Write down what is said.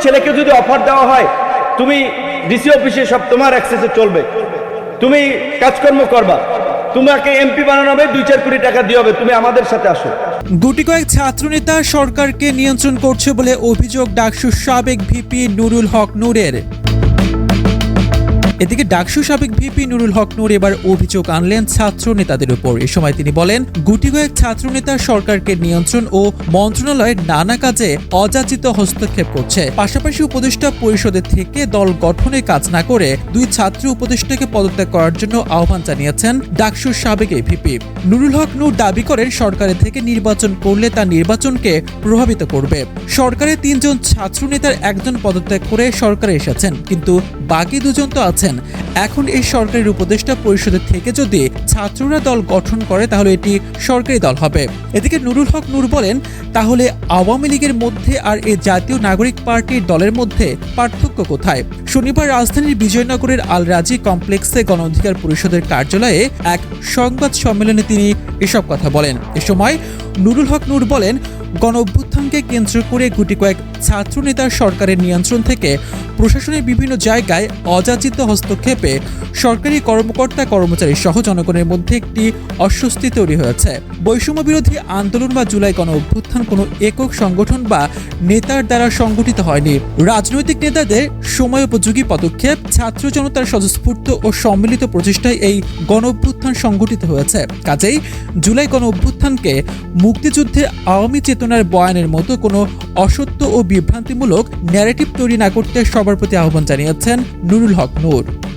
ছেলেকে যদি অফার দেওয়া হয় তুমি ডিসি অফিসে সব তোমার অ্যাক্সেসে চলবে, তুমি কাজকর্ম করবা, তোমাকে এমপি বানানো হবে, 2-4 কোটি টাকা দিয়ে হবে, তুমি আমাদের সাথে আসো। গুটি কয়েক ছাত্রনেতা সরকারকে নিয়ন্ত্রণ করছে বলে অভিযোগ ডাকসুর সাবেক ভিপি নুরুল হক নূরের। এদিকে ডাকসু সাবেক ভিপি নুরুল হক নূর এবার অভিযোগ আনলেন ছাত্র নেতাদের উপর। এ সময় তিনি বলেন, গুটি কয়েক ছাত্রনেতা সরকারকে নিয়ন্ত্রণ ও মন্ত্রণালয়ের নানা কাজে অযাচিত হস্তক্ষেপ করছে। পাশাপাশি উপদেষ্টা পরিষদের থেকে দল গঠনের কাজ না করে 2 ছাত্র উপদেষ্টাকে পদত্যাগ করার জন্য আহ্বান জানিয়েছেন ডাকসুর সাবেক এই ভিপি। নুরুল হক নূর দাবি করেন, সরকারের থেকে নির্বাচন করলে তা নির্বাচনকে প্রভাবিত করবে। সরকারের 3 জন ছাত্রনেতার 1 জন পদত্যাগ করে সরকারে এসেছেন, কিন্তু বাকি 2 জন তো আছেন। এখন এই সরকারের উপদেষ্টা পরিষদের থেকে যদি ছাত্ররা দল গঠন করে তাহলে এটি সরকারি দল হবে। এদিকে নুরুল হক নূর বলেন, তাহলে আওয়ামী লীগের মধ্যে আর এই জাতীয় নাগরিক পার্টির দলের মধ্যে পার্থক্য কোথায়? শনিবার রাজধানীর বিজয়নগরের আল রাজি কমপ্লেক্সে গণ অধিকার পরিষদের কার্যালয়ে এক সংবাদ সম্মেলনে তিনি এসব কথা বলেন। এ সময় নুরুল হক নূর বলেন, গণ অভ্যুত্থানকে কেন্দ্র করে গুটি কয়েক ছাত্র নেতার সরকারের নিয়ন্ত্রণ থেকে প্রশাসনের বিভিন্ন জায়গায় অযাচিত হস্তক্ষেপে সরকারি কর্মকর্তা কর্মচারী সহ জনগণের মধ্যে একটি অস্বস্তি তৈরি হয়েছে। বৈষম্য বিরোধী আন্দোলন বা জুলাই গণ অভ্যুত্থান কোনো একক সংগঠন বা নেতার দ্বারা সংগঠিত হয়নি। রাজনৈতিক নেতাদের সময় উপযোগী পদক্ষেপ, ছাত্র জনতার স্বতঃস্ফূর্ত ও সম্মিলিত প্রচেষ্টায় এই গণ অভ্যুত্থান সংগঠিত হয়েছে। কাজেই জুলাই গণ অভ্যুত্থানকে মুক্তিযুদ্ধের আওয়ামী চেতনার বয়ানের মতো কোনো অসত্য ও বিভ্রান্তিমূলক ন্যারেটিভ তৈরি না করতে সবার প্রতি আহ্বান জানিয়েছেন নুরুল হক নূর।